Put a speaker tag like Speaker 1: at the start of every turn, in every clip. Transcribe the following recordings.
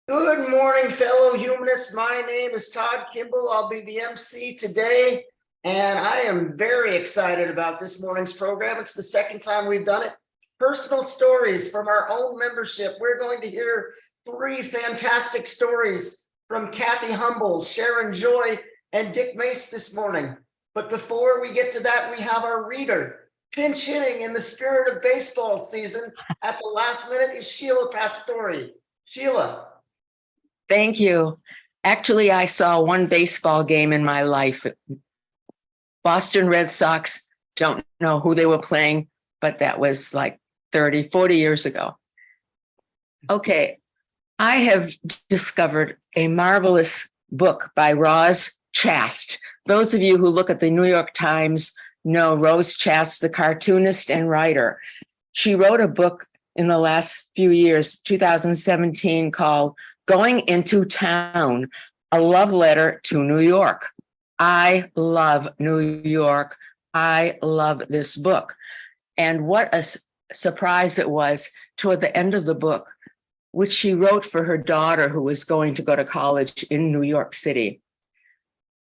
Speaker 1: Good morning, fellow humanists. My name is Todd Kimball. I'll be the MC today, and I am very excited about this morning's program. It's the second time we've done it. Personal stories from our own membership. We're going to hear three fantastic stories from Kathie Humble, Sharon Joy, and Dick Mase this morning. But before we get to that, we have our reader. Pinch hitting in the spirit of baseball season at the last minute is Sheila Pastori. Sheila.
Speaker 2: Thank you. Actually, I saw one baseball game in my life. Boston Red Sox, don't know who they were playing, but that was like 30, 40 years ago. Okay, I have discovered a marvelous book by Roz Chast. Those of you who look at the New York Times know Roz Chast, the cartoonist and writer. She wrote a book in the last few years, 2017, called Going Into Town, a love letter to New York. I love New York. I love this book. And what a surprise it was toward the end of the book, which she wrote for her daughter who was going to go to college in New York City.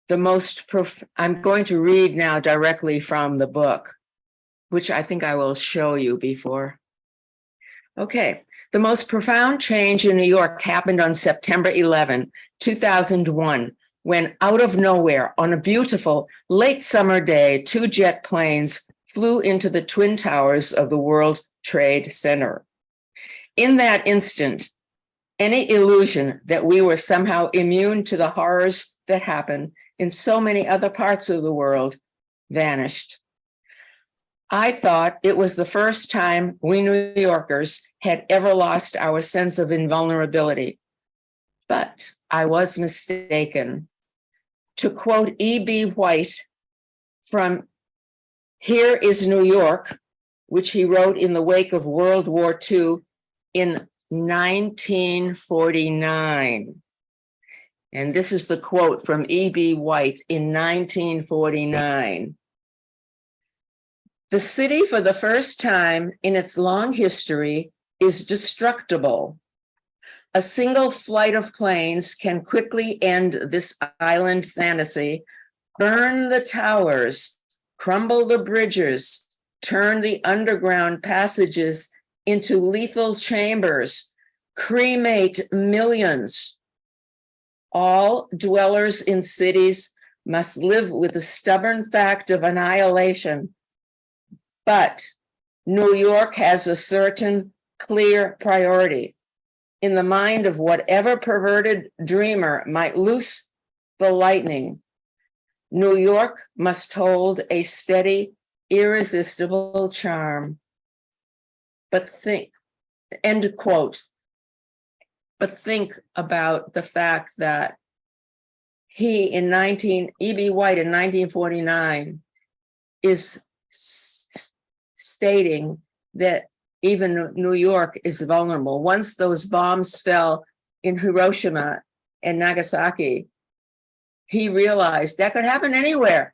Speaker 2: I'm going to read now directly from the book, which I think I will show you before. Okay. The most profound change in New York happened on September 11, 2001, when out of nowhere, on a beautiful late summer day, two jet planes flew into the Twin Towers of the World Trade Center. In that instant, any illusion that we were somehow immune to the horrors that happen in so many other parts of the world vanished. I thought it was the first time we New Yorkers had ever lost our sense of invulnerability, but I was mistaken. To quote E.B. White from Here is New York, which he wrote in the wake of World War II in 1949. And this is the quote from E.B. White in 1949. The city, for the first time in its long history, is destructible. A single flight of planes can quickly end this island fantasy, burn the towers, crumble the bridges, turn the underground passages into lethal chambers, cremate millions. All dwellers in cities must live with the stubborn fact of annihilation. But New York has a certain clear priority in the mind of whatever perverted dreamer might loose the lightning. New York must hold a steady, irresistible charm. End quote. But think about the fact that E.B. White in 1949 is stating that even New York is vulnerable. Once those bombs fell in Hiroshima and Nagasaki, he realized that could happen anywhere.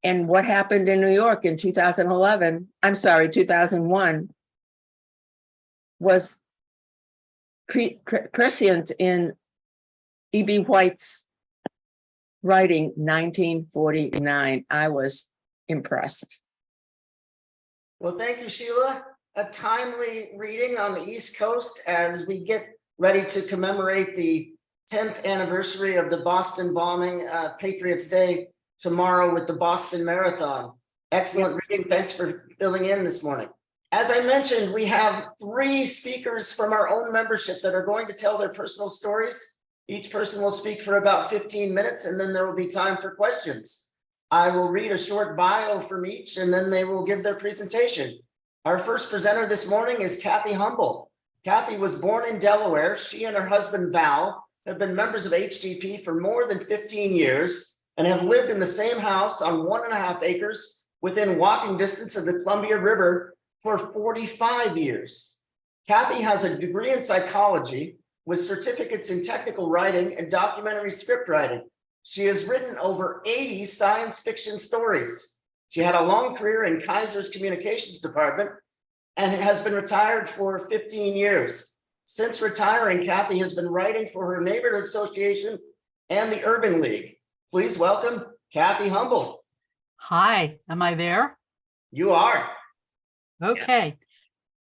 Speaker 2: And what happened in New York in 2001 was prescient in E.B. White's writing, 1949. I was impressed.
Speaker 1: Well, thank you, Sheila. A timely reading on the East Coast as we get ready to commemorate the 10th anniversary of the Boston bombing, Patriots Day, tomorrow with the Boston Marathon. Excellent reading. Thanks for filling in this morning. As I mentioned, we have three speakers from our own membership that are going to tell their personal stories. Each person will speak for about 15 minutes, and then there will be time for questions. I will read a short bio from each, and then they will give their presentation. Our first presenter this morning is Kathie Humble. Kathie was born in Delaware. She and her husband, Val, have been members of HGP for more than 15 years and have lived in the same house on 1.5 acres within walking distance of the Columbia River for 45 years. Kathie has a degree in psychology with certificates in technical writing and documentary script writing. She has written over 80 science fiction stories. She had a long career in Kaiser's communications department and has been retired for 15 years. Since retiring, Kathie has been writing for her neighborhood association and the Urban League. Please welcome Cathy Humble.
Speaker 3: Hi, am I there?
Speaker 1: You are.
Speaker 3: Okay.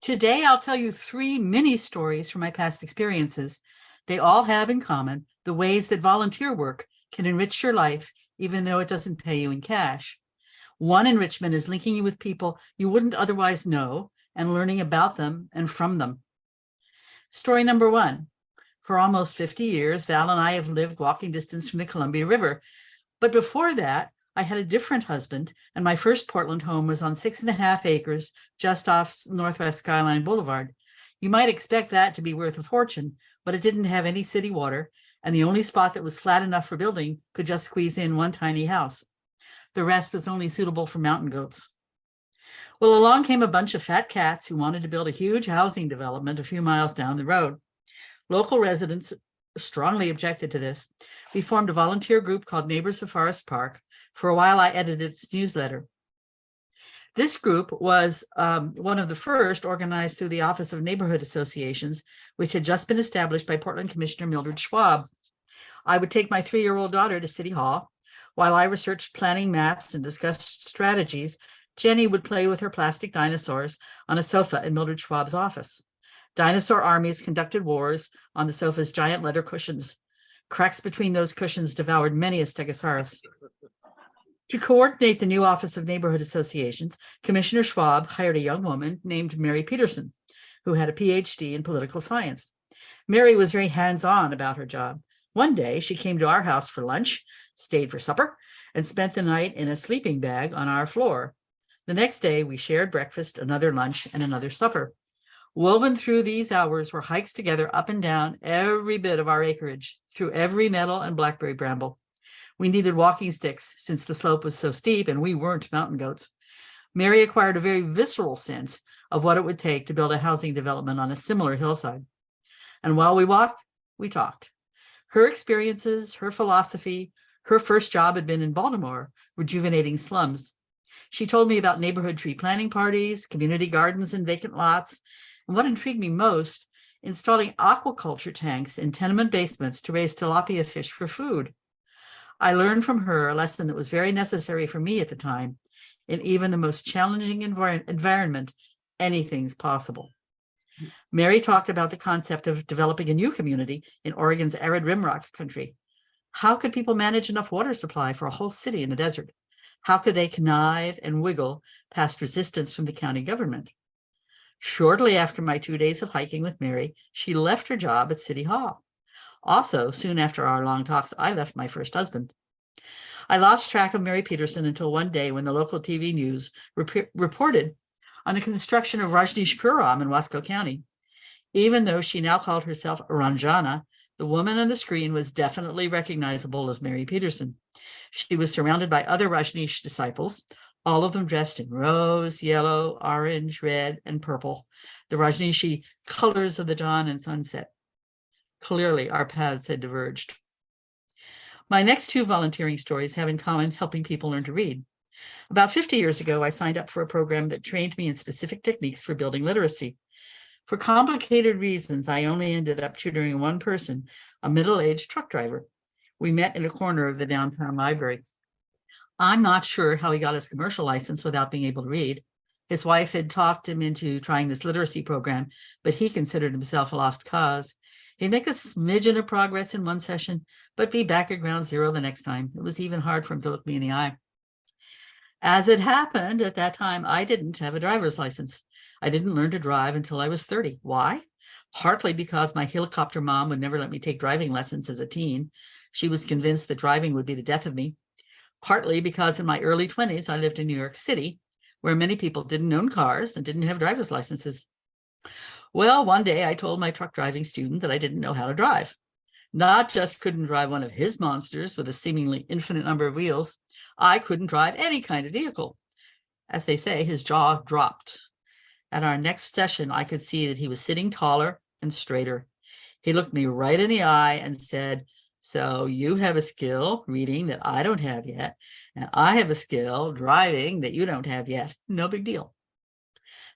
Speaker 3: Today I'll tell you 3 mini stories from my past experiences. They all have in common the ways that volunteer work can enrich your life, even though it doesn't pay you in cash. One enrichment is linking you with people you wouldn't otherwise know and learning about them and from them. Story number 1. For almost 50 years, Val and I have lived walking distance from the Columbia River. But before that, I had a different husband, and my first Portland home was on 6.5 acres just off Northwest Skyline Boulevard. You might expect that to be worth a fortune, but it didn't have any city water, and the only spot that was flat enough for building could just squeeze in one tiny house. The rest was only suitable for mountain goats. Well, along came a bunch of fat cats who wanted to build a huge housing development a few miles down the road. Local residents strongly objected to this. We formed a volunteer group called Neighbors of Forest Park. For a while, I edited its newsletter. This group was one of the first organized through the Office of Neighborhood Associations, which had just been established by Portland Commissioner Mildred Schwab. I would take my 3-year-old daughter to City Hall. While I researched planning maps and discussed strategies, Jenny would play with her plastic dinosaurs on a sofa in Mildred Schwab's office. Dinosaur armies conducted wars on the sofa's giant leather cushions. Cracks between those cushions devoured many a stegosaurus. To coordinate the new Office of Neighborhood Associations, Commissioner Schwab hired a young woman named Mary Peterson, who had a PhD in political science. Mary was very hands-on about her job. One day, she came to our house for lunch, stayed for supper, and spent the night in a sleeping bag on our floor. The next day, we shared breakfast, another lunch, and another supper. Woven through these hours were hikes together up and down every bit of our acreage, through every nettle and blackberry bramble. We needed walking sticks since the slope was so steep and we weren't mountain goats. Mary acquired a very visceral sense of what it would take to build a housing development on a similar hillside. And while we walked, we talked. Her experiences, her philosophy, her first job had been in Baltimore, rejuvenating slums. She told me about neighborhood tree planting parties, community gardens and vacant lots, and what intrigued me most, installing aquaculture tanks in tenement basements to raise tilapia fish for food. I learned from her a lesson that was very necessary for me at the time. In even the most challenging environment, anything's possible. Mary talked about the concept of developing a new community in Oregon's arid rimrock country. How could people manage enough water supply for a whole city in the desert? How could they connive and wiggle past resistance from the county government? Shortly after my 2 days of hiking with Mary, she left her job at City Hall. Also, soon after our long talks, I left my first husband. I lost track of Mary Peterson until one day when the local TV news reported on the construction of Rajneeshpuram in Wasco County. Even though she now called herself Ranjana, the woman on the screen was definitely recognizable as Mary Peterson. She was surrounded by other Rajneesh disciples, all of them dressed in rose, yellow, orange, red, and purple, the Rajneeshi colors of the dawn and sunset. Clearly, our paths had diverged. My next 2 volunteering stories have in common helping people learn to read. About 50 years ago, I signed up for a program that trained me in specific techniques for building literacy. For complicated reasons, I only ended up tutoring one person, a middle-aged truck driver. We met in a corner of the downtown library. I'm not sure how he got his commercial license without being able to read. His wife had talked him into trying this literacy program, but he considered himself a lost cause. He'd make a smidgen of progress in one session, but be back at ground zero the next time. It was even hard for him to look me in the eye. As it happened, at that time, I didn't have a driver's license. I didn't learn to drive until I was 30. Why? Partly because my helicopter mom would never let me take driving lessons as a teen. She was convinced that driving would be the death of me. Partly because in my early 20s, I lived in New York City, where many people didn't own cars and didn't have driver's licenses. Well, one day I told my truck driving student that I didn't know how to drive. Not just couldn't drive one of his monsters with a seemingly infinite number of wheels, I couldn't drive any kind of vehicle. As they say, his jaw dropped. At our next session, I could see that he was sitting taller and straighter. He looked me right in the eye and said, "So you have a skill reading that I don't have yet, and I have a skill driving that you don't have yet. No big deal."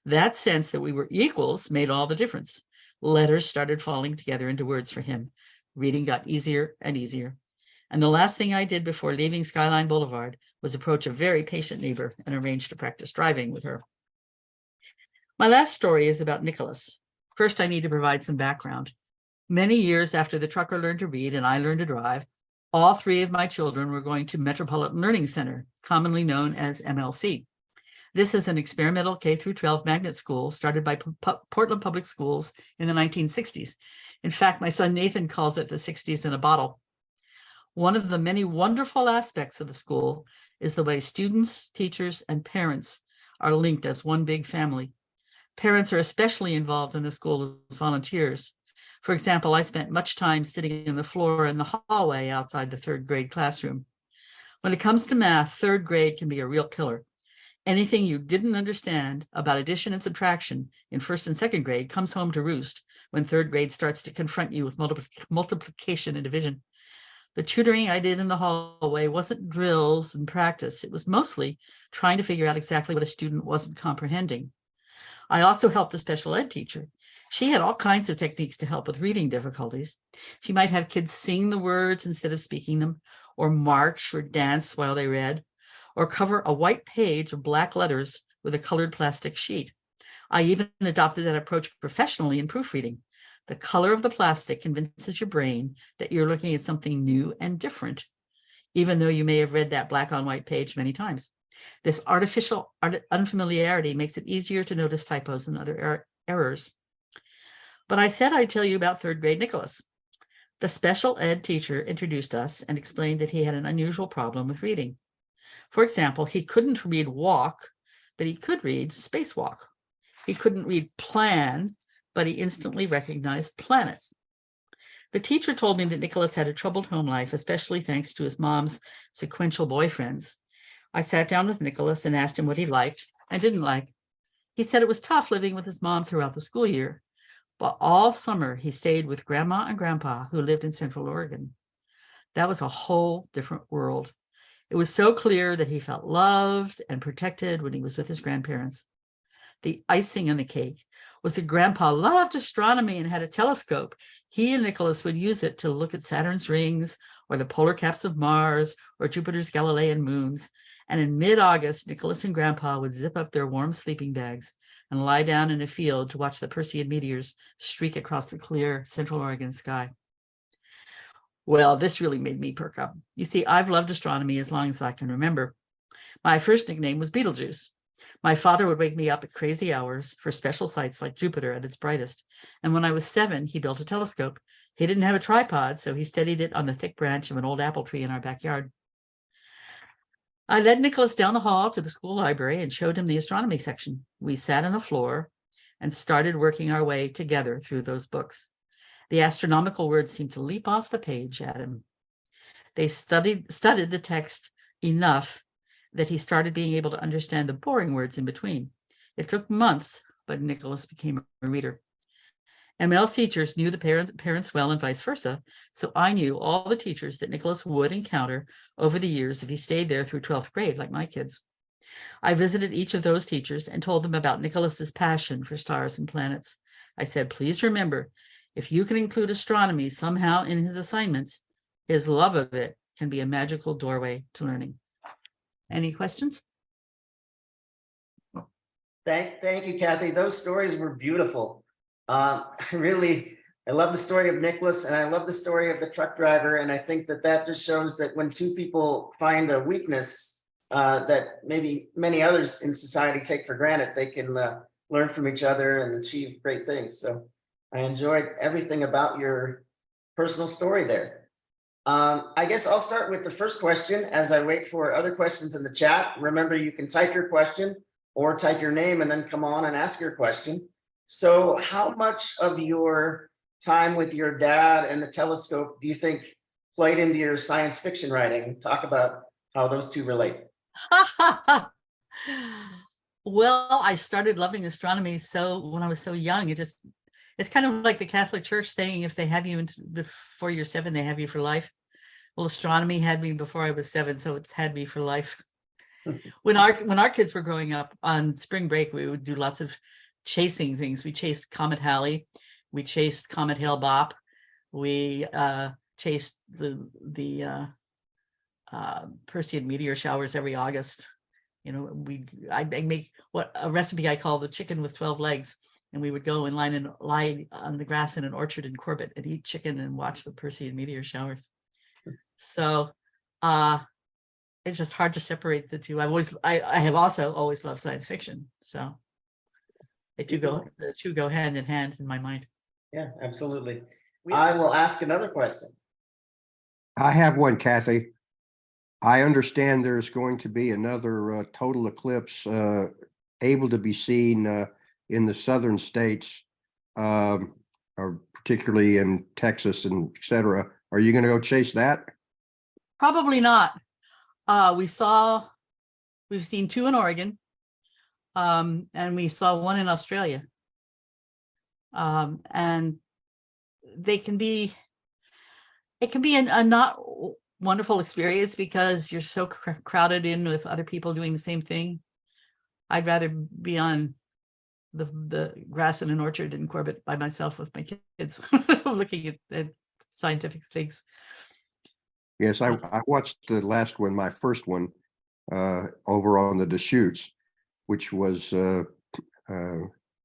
Speaker 3: That sense that we were equals made all the difference. Letters started falling together into words for him. Reading got easier and easier. And the last thing I did before leaving Skyline Boulevard was approach a very patient neighbor and arrange to practice driving with her. My last story is about Nicholas. First, I need to provide some background. Many years after the trucker learned to read and I learned to drive, all three of my children were going to Metropolitan Learning Center, commonly known as MLC. This is an experimental K-12 magnet school started by Portland Public Schools in the 1960s. In fact, my son Nathan calls it the 60s in a bottle. One of the many wonderful aspects of the school is the way students, teachers, and parents are linked as one big family. Parents are especially involved in the school as volunteers. For example, I spent much time sitting on the floor in the hallway outside the third grade classroom. When it comes to math, third grade can be a real killer. Anything you didn't understand about addition and subtraction in first and second grade comes home to roost when third grade starts to confront you with multiplication and division. The tutoring I did in the hallway wasn't drills and practice. It was mostly trying to figure out exactly what a student wasn't comprehending. I also helped the special ed teacher. She had all kinds of techniques to help with reading difficulties. She might have kids sing the words instead of speaking them, or march or dance while they read, or cover a white page of black letters with a colored plastic sheet. I even adopted that approach professionally in proofreading. The color of the plastic convinces your brain that you're looking at something new and different, even though you may have read that black on white page many times. This artificial unfamiliarity makes it easier to notice typos and other errors. But I said I'd tell you about third grade Nicholas. The special ed teacher introduced us and explained that he had an unusual problem with reading. For example, he couldn't read walk, but he could read spacewalk. He couldn't read plan, but he instantly recognized planet. The teacher told me that Nicholas had a troubled home life, especially thanks to his mom's sequential boyfriends. I sat down with Nicholas and asked him what he liked and didn't like. He said it was tough living with his mom throughout the school year, but all summer he stayed with Grandma and Grandpa, who lived in Central Oregon. That was a whole different world. It was so clear that he felt loved and protected when he was with his grandparents. The icing on the cake was that Grandpa loved astronomy and had a telescope. He and Nicholas would use it to look at Saturn's rings or the polar caps of Mars or Jupiter's Galilean moons. And in mid-August, Nicholas and Grandpa would zip up their warm sleeping bags and lie down in a field to watch the Perseid meteors streak across the clear Central Oregon sky. Well, this really made me perk up. You see, I've loved astronomy as long as I can remember. My first nickname was Beetlejuice. My father would wake me up at crazy hours for special sights like Jupiter at its brightest. And when I was 7, he built a telescope. He didn't have a tripod, so he steadied it on the thick branch of an old apple tree in our backyard. I led Nicholas down the hall to the school library and showed him the astronomy section. We sat on the floor and started working our way together through those books. The astronomical words seemed to leap off the page at him. They studied the text enough that he started being able to understand the boring words in between. It took months, but Nicholas became a reader. ML teachers knew the parents well and vice versa, so I knew all the teachers that Nicholas would encounter over the years if he stayed there through 12th grade, like my kids. I visited each of those teachers and told them about Nicholas's passion for stars and planets. I said, please remember, if you can include astronomy somehow in his assignments, his love of it can be a magical doorway to learning. Any questions?
Speaker 1: Thank you, Kathy. Those stories were beautiful. I love the story of Nicholas, and I love the story of the truck driver. And I think that just shows that when two people find a weakness that maybe many others in society take for granted, they can learn from each other and achieve great things. So I enjoyed everything about your personal story there. I guess I'll start with the first question as I wait for other questions in the chat. Remember, you can type your question or type your name and then come on and ask your question. So how much of your time with your dad and the telescope do you think played into your science fiction writing? Talk about how those two relate.
Speaker 3: Well, I started loving astronomy when I was so young. It's kind of like the Catholic Church saying if they have you before you're 7, they have you for life. Well, astronomy had me before I was 7, so it's had me for life. When our kids were growing up on spring break, we would do lots of chasing things. We chased Comet Halley. We chased Comet Hale Bop. We chased the Perseid meteor showers every August. You know, I make a recipe I call the chicken with 12 legs. And we would go and lie on the grass in an orchard in Corbett and eat chicken and watch the Perseid meteor showers. So it's just hard to separate the two. I have also always loved science fiction. So the two go hand in hand in my mind.
Speaker 1: Yeah, absolutely. I will ask another question.
Speaker 4: I have one, Kathy. I understand there's going to be another total eclipse able to be seen in the southern states, or particularly in Texas and et cetera. Are you going to go chase that?
Speaker 3: Probably not. We've seen 2 in Oregon, and we saw 1 in Australia. And it can be a not wonderful experience because you're so crowded in with other people doing the same thing. I'd rather be on the grass in an orchard in Corbett by myself with my kids looking at scientific things.
Speaker 4: Yes, I watched the last one, my first one, over on the Deschutes, which was there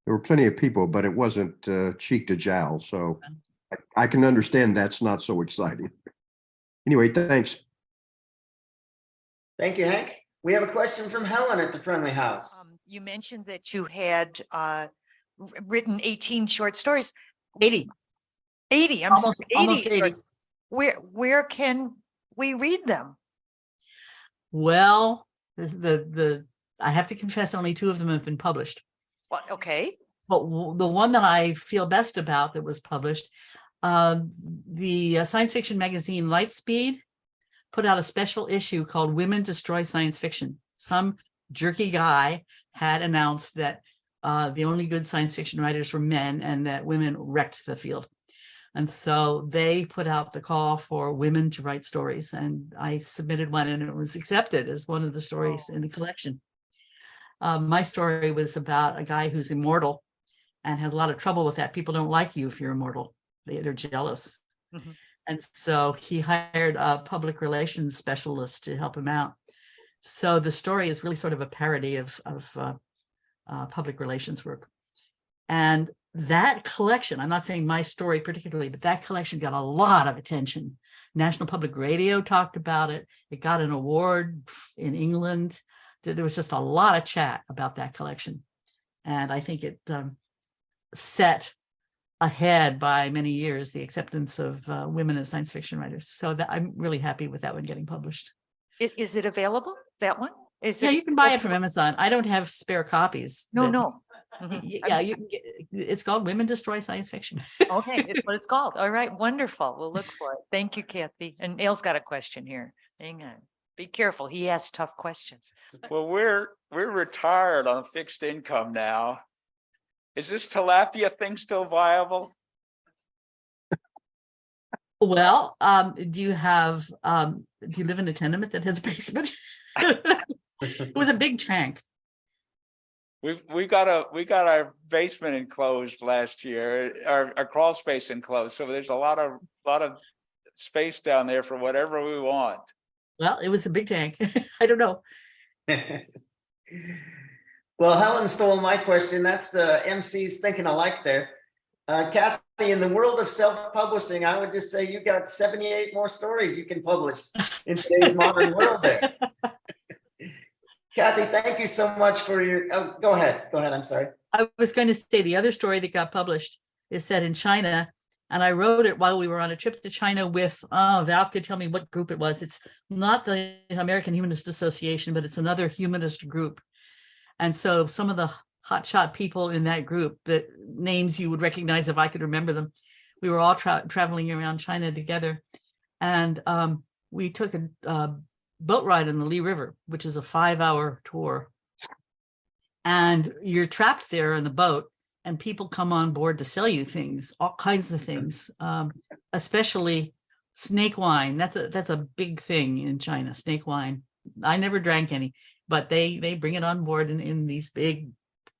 Speaker 4: were plenty of people, but it wasn't cheek to jowl. So I can understand that's not so exciting. Anyway, thanks.
Speaker 1: Thank you, Hank. We have a question from Helen at the Friendly House.
Speaker 5: You mentioned that you had written 18 short stories.
Speaker 3: 80.
Speaker 5: 80. I'm
Speaker 3: Almost,
Speaker 5: sorry,
Speaker 3: almost 80.
Speaker 5: shorts. Where can we read them?
Speaker 3: Well, I have to confess only 2 of them have been published.
Speaker 5: Well, okay.
Speaker 3: But the one that I feel best about that was published, the science fiction magazine Lightspeed put out a special issue called Women Destroy Science Fiction. Some jerky guy had announced that the only good science fiction writers were men and that women wrecked the field. And so they put out the call for women to write stories. And I submitted one and it was accepted as one of the stories in the collection. My story was about a guy who's immortal and has a lot of trouble with that. People don't like you if you're immortal. They're jealous. Mm-hmm. And so he hired a public relations specialist to help him out. So the story is really sort of a parody of public relations work. And that collection, I'm not saying my story particularly, but that collection got a lot of attention. National Public Radio talked about it. It got an award in England. There was just a lot of chat about that collection. And I think it set ahead by many years the acceptance of women as science fiction writers. So that I'm really happy with that one getting published.
Speaker 5: Is it available, that one?
Speaker 3: You can buy it from Amazon. I don't have spare copies.
Speaker 5: No.
Speaker 3: Mm-hmm. Yeah, you can get, it's called Women Destroy Science Fiction.
Speaker 5: Okay, it's what it's called. All right, wonderful. We'll look for it. Thank you, Kathy. And Neil's got a question here. Hang on. Be careful. He asks tough questions.
Speaker 6: Well, we're retired on fixed income now. Is this tilapia thing still viable?
Speaker 3: Well, do you live in a tenement that has a basement? It was a big tank.
Speaker 6: We got our basement enclosed last year, our crawl space enclosed. So there's a lot of space down there for whatever we want.
Speaker 3: Well, it was a big tank. I don't know.
Speaker 1: Well, Helen stole my question. That's MC's thinking alike there. Kathy, in the world of self-publishing, I would just say you got 78 more stories you can publish in today's modern world there. Kathy, thank you so much for your, go ahead. I'm sorry.
Speaker 3: I was going to say the other story that got published is set in China. And I wrote it while we were on a trip to China with, Val could tell me what group it was. It's not the American Humanist Association, but it's another humanist group. And so some of the hotshot people in that group, the names you would recognize if I could remember them, we were all traveling around China together. And we took a boat ride in the Li River, which is a 5-hour tour. And you're trapped there in the boat and people come on board to sell you things, all kinds of things, especially snake wine. That's a big thing in China, snake wine. I never drank any, but they bring it on board in these big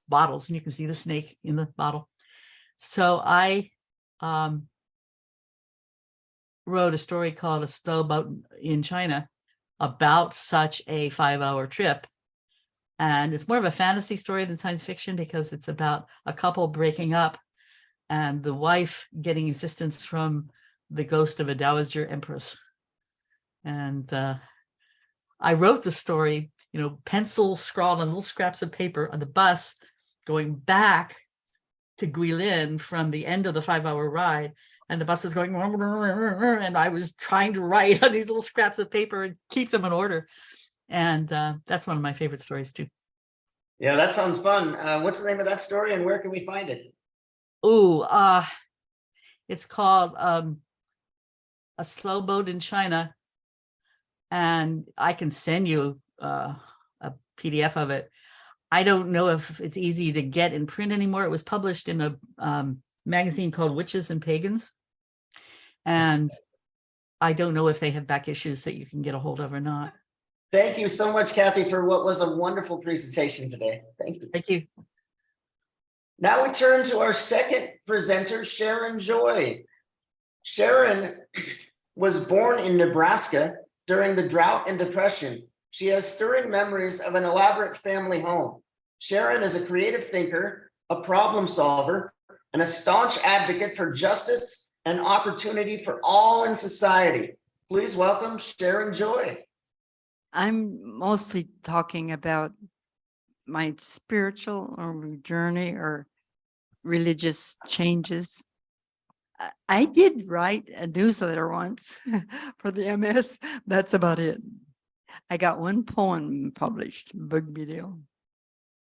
Speaker 3: bottles and you can see the snake in the bottle. So I wrote a story called A Snowboat in China about such a 5-hour trip. And it's more of a fantasy story than science fiction because it's about a couple breaking up and the wife getting assistance from the ghost of a dowager empress. And I wrote the story, pencil scrawled on little scraps of paper on the bus going back to Guilin from the end of the 5-hour ride. And the bus was going, and I was trying to write on these little scraps of paper and keep them in order. And that's one of my favorite stories too.
Speaker 1: Yeah, that sounds fun. What's the name of that story and where can we find it?
Speaker 3: Oh, it's called A Slow Boat in China. And I can send you a PDF of it. I don't know if it's easy to get in print anymore. It was published in a magazine called Witches and Pagans. And I don't know if they have back issues that you can get a hold of or not.
Speaker 1: Thank you so much, Kathie, for what was a wonderful presentation today. Thank you.
Speaker 3: Thank you.
Speaker 1: Now we turn to our second presenter, Sharon Joy. Sharon was born in Nebraska during the drought and depression. She has stirring memories of an elaborate family home. Sharon is a creative thinker, a problem solver, and a staunch advocate for justice and opportunity for all in society. Please welcome Sharon Joy.
Speaker 7: I'm mostly talking about my spiritual or journey or religious changes. I did write a newsletter once for the MS. That's about it. I got one poem published, big video.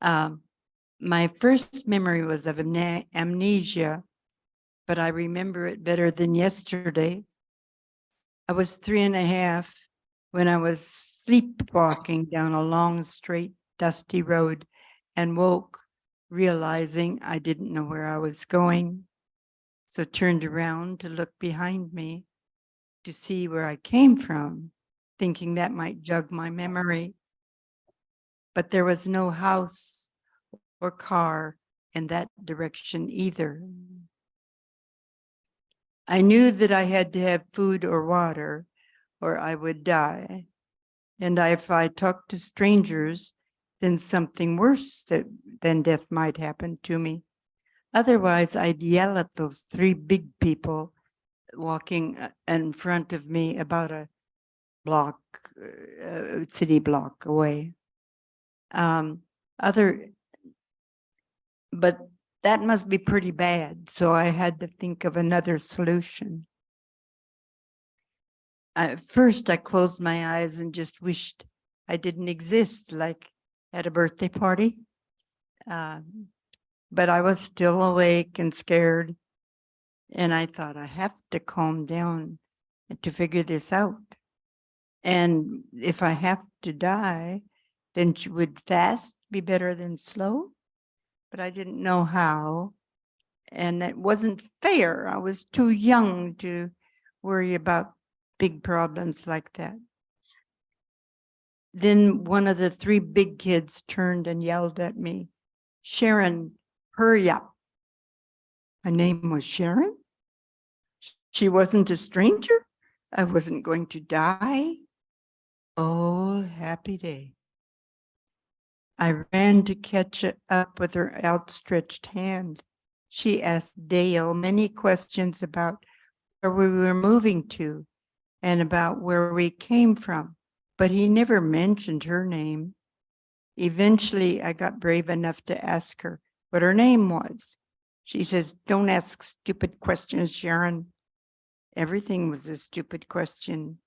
Speaker 7: My first memory was of amnesia, but I remember it better than yesterday. I was 3.5 when I was sleepwalking down a long, straight, dusty road and woke, realizing I didn't know where I was going. So turned around to look behind me to see where I came from, thinking that might jog my memory. But there was no house or car in that direction either. I knew that I had to have food or water or I would die. And if I talked to strangers, then something worse than death might happen to me. Otherwise, I'd yell at those 3 big people walking in front of me about a block, city block away. But that must be pretty bad. So I had to think of another solution. First, I closed my eyes and just wished I didn't exist, like at a birthday party. But I was still awake and scared. And I thought, I have to calm down to figure this out. And if I have to die, then would fast be better than slow? But I didn't know how. And it wasn't fair. I was too young to worry about big problems like that. Then one of the 3 big kids turned and yelled at me, Sharon, hurry up. My name was Sharon. She wasn't a stranger. I wasn't going to die. Oh, happy day. I ran to catch up with her outstretched hand. She asked Dale many questions about where we were moving to and about where we came from, but he never mentioned her name. Eventually, I got brave enough to ask her what her name was. She says, don't ask stupid questions, Sharon. Everything was a stupid question.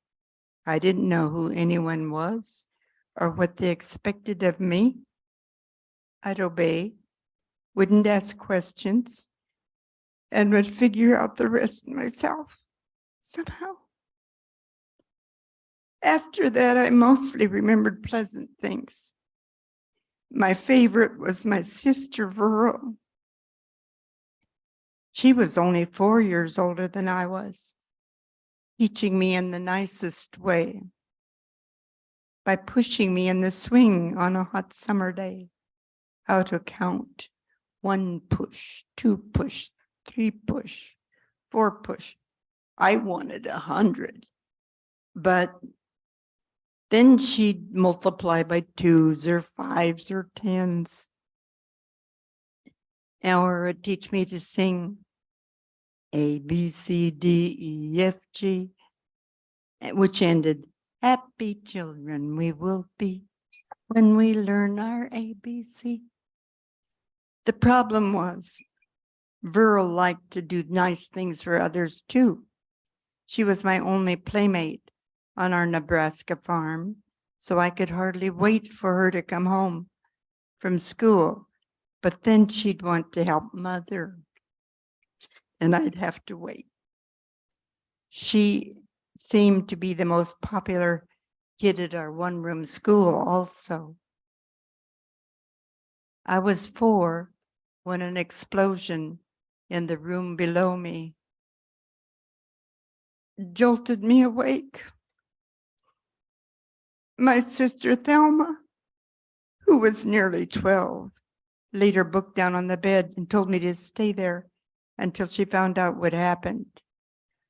Speaker 7: I didn't know who anyone was or what they expected of me. I'd obey, wouldn't ask questions, and would figure out the rest myself somehow. After that, I mostly remembered pleasant things. My favorite was my sister, Vero. She was only 4 years older than I was, teaching me in the nicest way by pushing me in the swing on a hot summer day how to count 1 push, 2 push, 3 push, 4 push. I wanted 100. But then she'd multiply by 2s or 5s or 10s. Or teach me to sing A, B, C, D, E, F, G, which ended, happy children we will be when we learn our ABC. The problem was, Verl liked to do nice things for others too. She was my only playmate on our Nebraska farm, so I could hardly wait for her to come home from school. But then she'd want to help Mother, and I'd have to wait. She seemed to be the most popular kid at our one-room school also. I was 4 when an explosion in the room below me jolted me awake. My sister Thelma, who was nearly 12, laid her book down on the bed and told me to stay there until she found out what happened.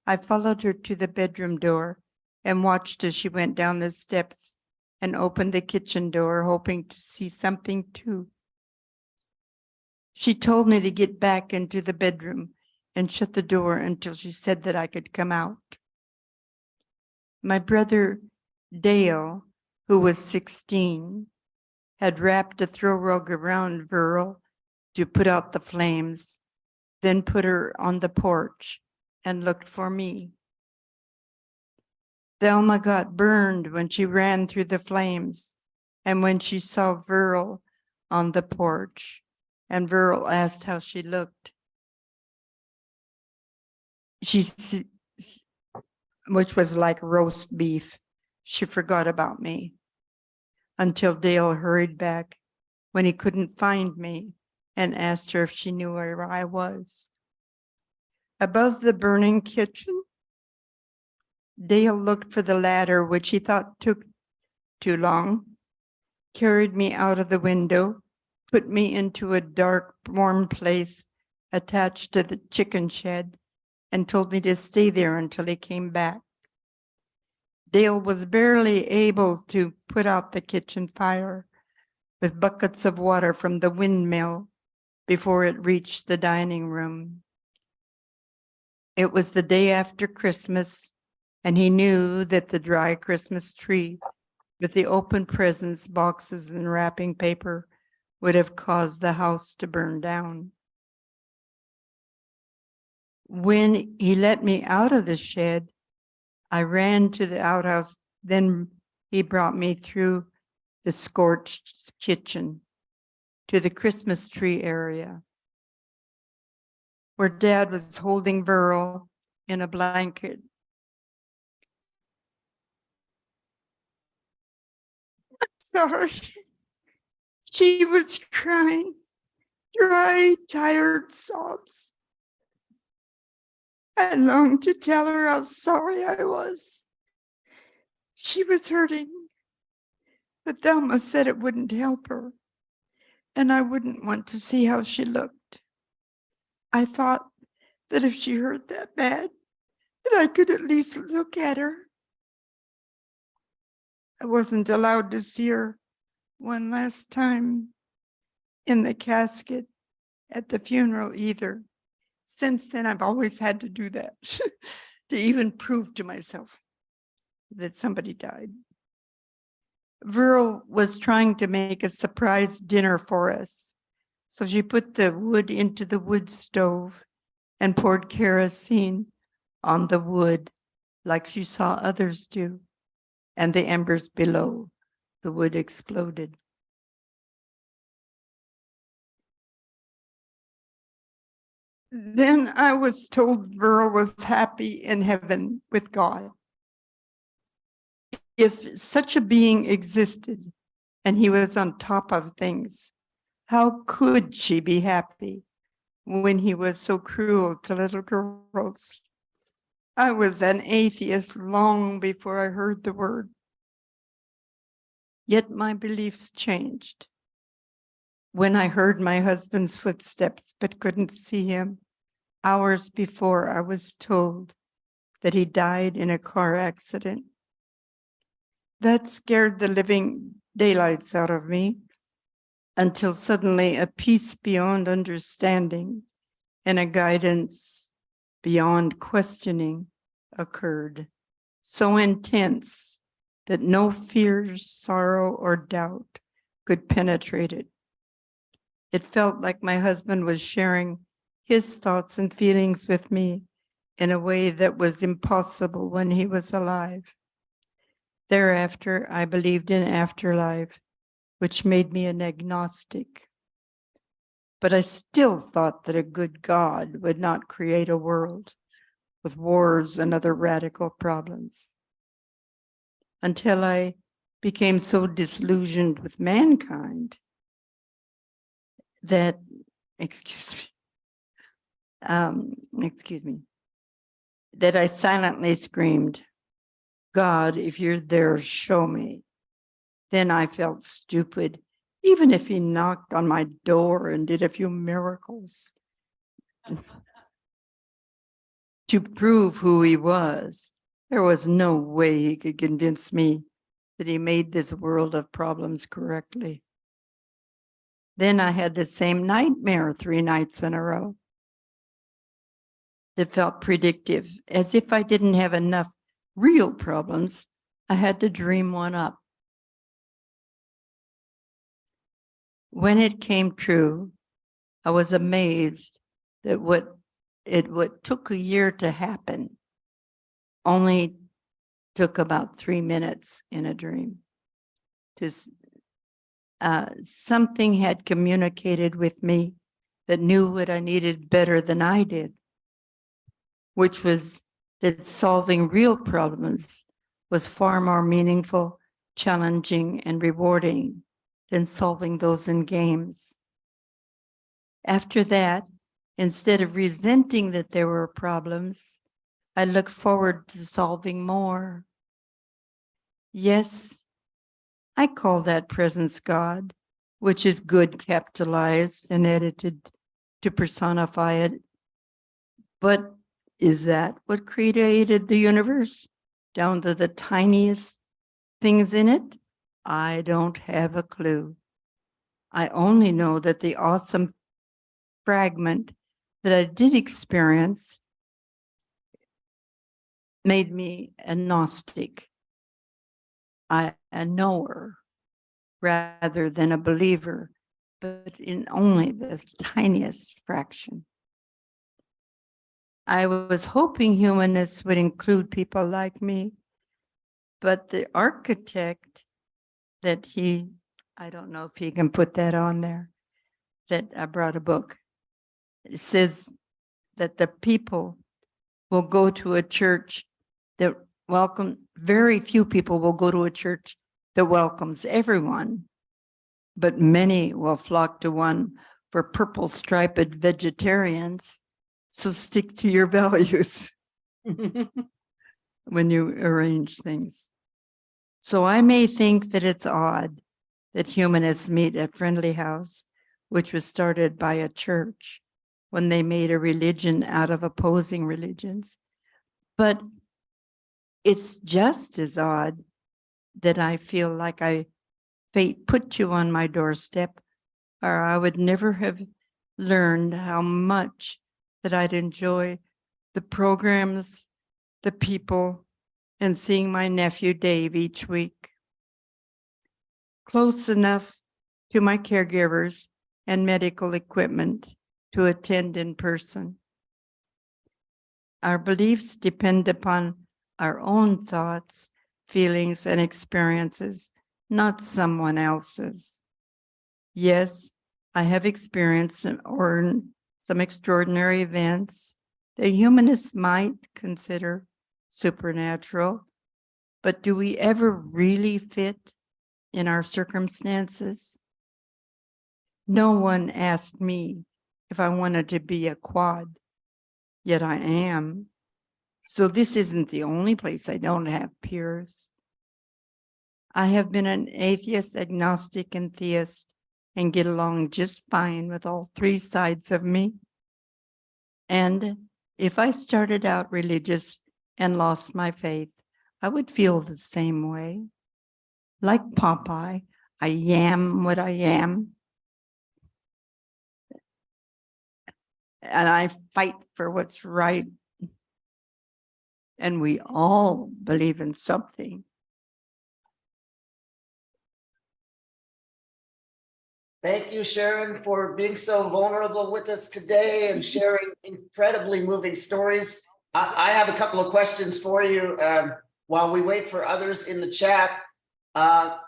Speaker 7: I followed her to the bedroom door and watched as she went down the steps and opened the kitchen door, hoping to see something too. She told me to get back into the bedroom and shut the door until she said that I could come out. My brother Dale, who was 16, had wrapped a throw rug around Verl to put out the flames, then put her on the porch and looked for me. Thelma got burned when she ran through the flames and when she saw Verl on the porch, and Verl asked how she looked. Which was like roast beef. She forgot about me until Dale hurried back when he couldn't find me and asked her if she knew where I was. Above the burning kitchen, Dale looked for the ladder, which he thought took too long, carried me out of the window, put me into a dark, warm place attached to the chicken shed, and told me to stay there until he came back. Dale was barely able to put out the kitchen fire with buckets of water from the windmill before it reached the dining room. It was the day after Christmas, and he knew that the dry Christmas tree with the open presents, boxes, and wrapping paper would have caused the house to burn down. When he let me out of the shed, I ran to the outhouse. Then he brought me through the scorched kitchen to the Christmas tree area, where Dad was holding Verl in a blanket. Sorry. She was crying, dry, tired sobs. I longed to tell her how sorry I was. She was hurting, but Thelma said it wouldn't help her, and I wouldn't want to see how she looked. I thought that if she hurt that bad, that I could at least look at her. I wasn't allowed to see her one last time in the casket at the funeral either. Since then, I've always had to do that to even prove to myself that somebody died. Verl was trying to make a surprise dinner for us. So she put the wood into the wood stove and poured kerosene on the wood like she saw others do. And the embers below the wood exploded. Then I was told Verl was happy in heaven with God. If such a being existed and he was on top of things, how could she be happy when he was so cruel to little girls? I was an atheist long before I heard the word. Yet my beliefs changed. When I heard my husband's footsteps but couldn't see him, hours before I was told that he died in a car accident. That scared the living daylights out of me until suddenly a peace beyond understanding and a guidance beyond questioning occurred, so intense that no fears, sorrow, or doubt could penetrate it. It felt like my husband was sharing his thoughts and feelings with me in a way that was impossible when he was alive. Thereafter, I believed in afterlife, which made me an agnostic. But I still thought that a good God would not create a world with wars and other radical problems. Until I became so disillusioned with mankind that, excuse me, that I silently screamed, God, if you're there, show me. Then I felt stupid, even if he knocked on my door and did a few miracles to prove who he was. There was no way he could convince me that he made this world of problems correctly. Then I had the same nightmare 3 nights in a row that felt predictive, as if I didn't have enough real problems, I had to dream one up. When it came true, I was amazed that what took a year to happen only took about 3 minutes in a dream. Something had communicated with me that knew what I needed better than I did, which was that solving real problems was far more meaningful, challenging, and rewarding than solving those in games. After that, instead of resenting that there were problems, I looked forward to solving more. Yes, I call that presence God, which is good capitalized and edited to personify it. But is that what created the universe, down to the tiniest things in it? I don't have a clue. I only know that the awesome fragment that I did experience made me a Gnostic, a knower rather than a believer, but in only the tiniest fraction. I was hoping humanists would include people like me, but the architect that I don't know if he can put that on there, that I brought a book. It says that the people will go to a church that very few people will go to a church that welcomes everyone, but many will flock to one for purple striped vegetarians. So stick to your values when you arrange things. So I may think that it's odd that humanists meet at Friendly House, which was started by a church when they made a religion out of opposing religions. But it's just as odd that I feel like fate put you on my doorstep, or I would never have learned how much that I'd enjoy the programs, the people, and seeing my nephew Dave each week. Close enough to my caregivers and medical equipment to attend in person. Our beliefs depend upon our own thoughts, feelings, and experiences, not someone else's. Yes, I have experienced some extraordinary events that humanists might consider supernatural, but do we ever really fit in our circumstances? No one asked me if I wanted to be a quad, yet I am. So this isn't the only place I don't have peers. I have been an atheist, agnostic, and theist, and get along just fine with all 3 sides of me. And if I started out religious and lost my faith, I would feel the same way. Like Popeye, I am what I am. And I fight for what's right. And we all believe in something.
Speaker 1: Thank you, Sharon, for being so vulnerable with us today and sharing incredibly moving stories. I have a couple of questions for you while we wait for others in the chat.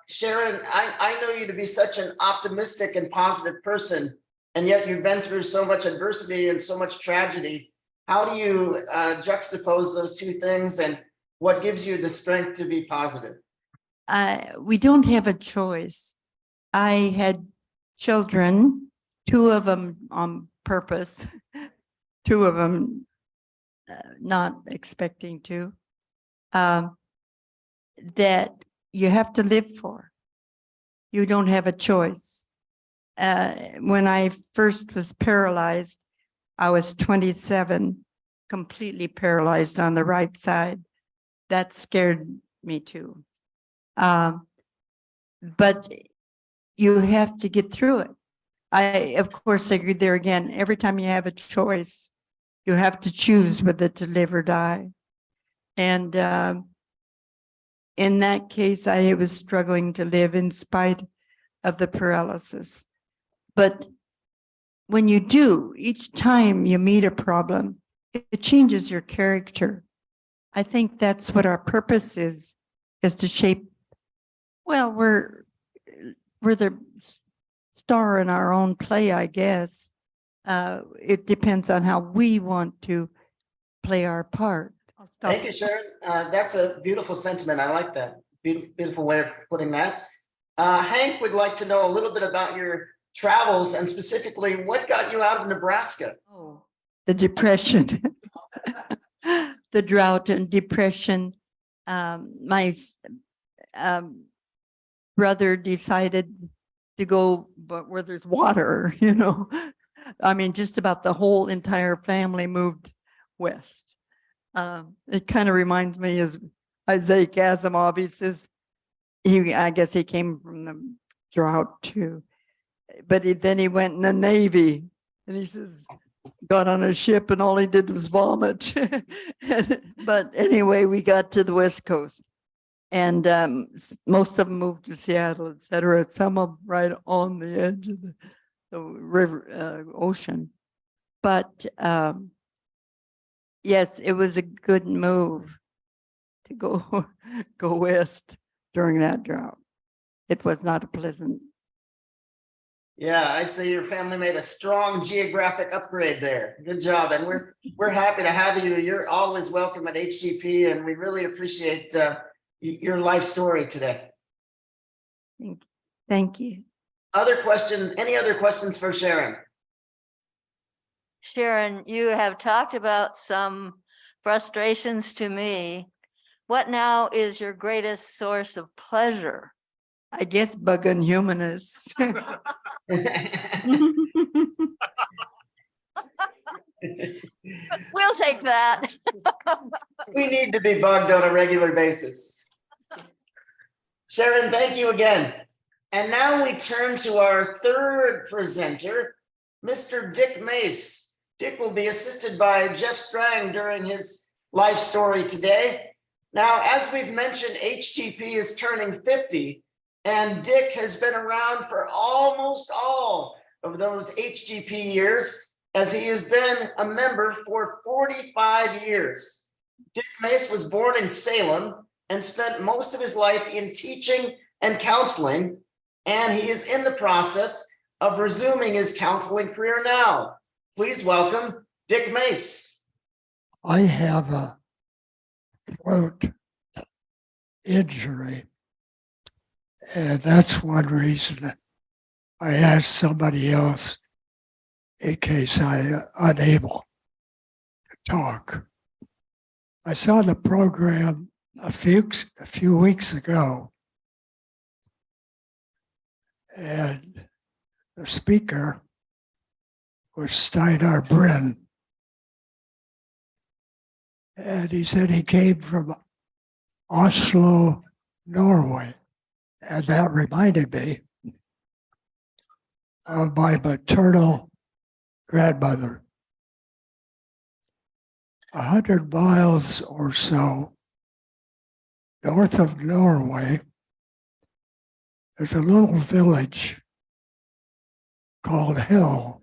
Speaker 1: Sharon, I know you to be such an optimistic and positive person, and yet you've been through so much adversity and so much tragedy. How do you juxtapose those two things, and what gives you the strength to be positive?
Speaker 7: We don't have a choice. I had children, two of them on purpose, two of them not expecting to, that you have to live for. You don't have a choice. When I first was paralyzed, I was 27, completely paralyzed on the right side. That scared me too. But you have to get through it. Of course, I agree there again. Every time you have a choice, you have to choose whether to live or die. And in that case, I was struggling to live in spite of the paralysis. But when you do, each time you meet a problem, it changes your character. I think that's what our purpose is to shape. Well, we're the star in our own play, I guess. It depends on how we want to play our part.
Speaker 1: Thank you, Sharon. That's a beautiful sentiment. I like that. Beautiful way of putting that. Hank would like to know a little bit about your travels and specifically what got you out of Nebraska.
Speaker 7: Oh, the depression, the drought and depression. My brother decided to go, but where there's water, you know. I mean, just about the whole entire family moved west. It kind of reminds me of Isaac Asimov. He says, I guess he came from the drought too. But then he went in the Navy, and he says, got on a ship and all he did was vomit. But anyway, we got to the West Coast. And most of them moved to Seattle, et cetera. Some of them right on the edge of the river, ocean. But yes, it was a good move to go west during that drought. It was not a pleasant.
Speaker 1: Yeah, I'd say your family made a strong geographic upgrade there. Good job, and we're happy to have you. You're always welcome at HGP, and we really appreciate your life story today.
Speaker 7: Thank you.
Speaker 1: Other questions? Any other questions for Sharon?
Speaker 8: Sharon, you have talked about some frustrations to me. What now is your greatest source of pleasure?
Speaker 7: I guess bugging humanists.
Speaker 8: We'll take that.
Speaker 1: We need to be bugged on a regular basis. Sharon, thank you again. And now we turn to our third presenter, Mr. Dick Mase. Dick will be assisted by Jeff Strang during his life story today. Now, as we've mentioned, HGP is turning 50, and Dick has been around for almost all of those HGP years, as he has been a member for 45 years. Dick Mase was born in Salem and spent most of his life in teaching and counseling, and he is in the process of resuming his counseling career now. Please welcome Dick Mase.
Speaker 9: I have a throat injury, and that's one reason I asked somebody else in case I'm unable to talk. I saw the program a few weeks ago, and the speaker was Steinar Bryn, And he said he came from Oslo, Norway. And that reminded me of my maternal grandmother. 100 miles or so north of Norway, there's a little village called Hill.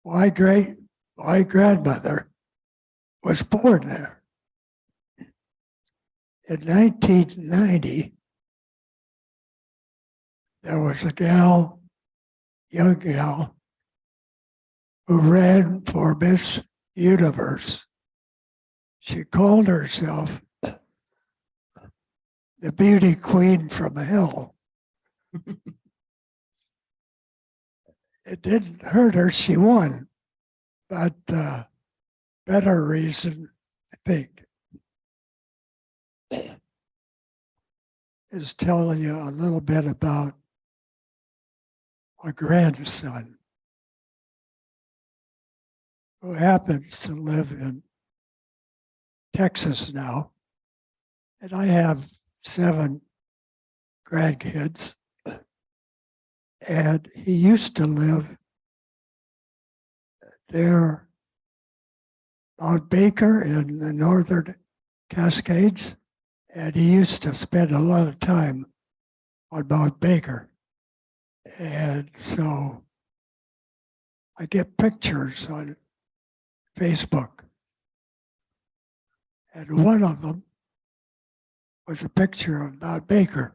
Speaker 9: My grandmother was born there. In 1990, there was a young gal, who ran for Miss Universe. She called herself the beauty queen from Hill. It didn't hurt her, she won. But better reason, I think, is telling you a little bit about my grandson, who happens to live in Texas now. And I have 7 grandkids. And he used to live there on Baker in the northern Cascades. And he used to spend a lot of time on Mount Baker. And so I get pictures on Facebook. And one of them was a picture of Mount Baker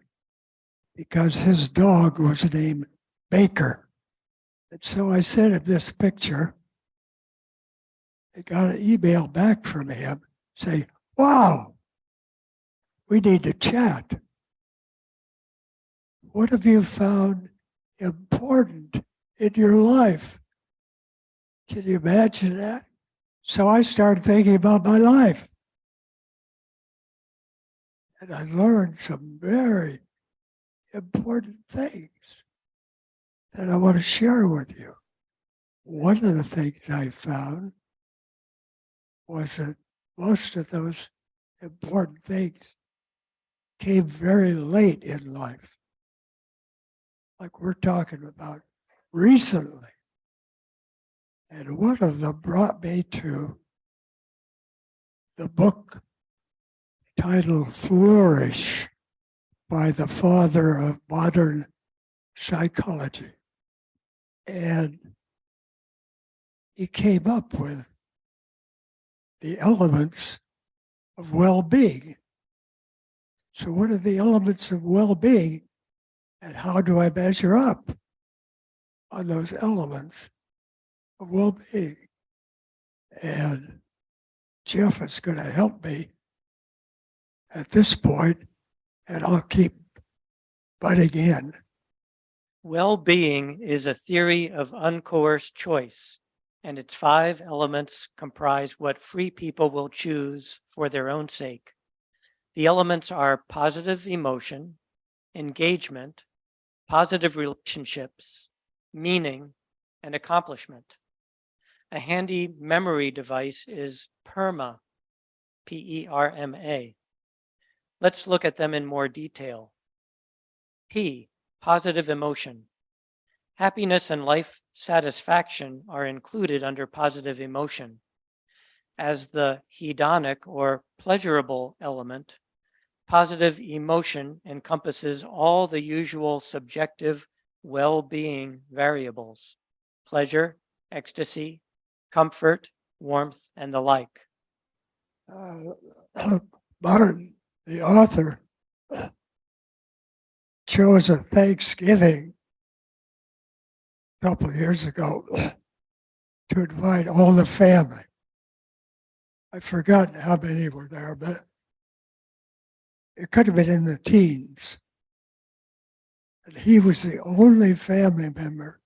Speaker 9: because his dog was named Baker. And so I sent him this picture. I got an email back from him saying, wow, we need to chat. What have you found important in your life? Can you imagine that? So I started thinking about my life. And I learned some very important things that I want to share with you. One of the things I found was that most of those important things came very late in life. Like we're talking about recently. And one of them brought me to the book titled Flourish by the father of modern psychology. And he came up with the elements of well-being. So what are the elements of well-being, and how do I measure up on those elements of well-being? And Jeff is going to help me at this point, and I'll keep butting in.
Speaker 10: Well-being is a theory of uncoerced choice, and its 5 elements comprise what free people will choose for their own sake. The elements are positive emotion, engagement, positive relationships, meaning, and accomplishment. A handy memory device is PERMA, P-E-R-M-A. Let's look at them in more detail. P, positive emotion. Happiness and life satisfaction are included under positive emotion. As the hedonic or pleasurable element, positive emotion encompasses all the usual subjective well-being variables: pleasure, ecstasy, comfort, warmth, and the like.
Speaker 9: Martin, the author, chose a Thanksgiving a couple of years ago to invite all the family. I've forgotten how many were there, but it could have been in the teens. And he was the only family member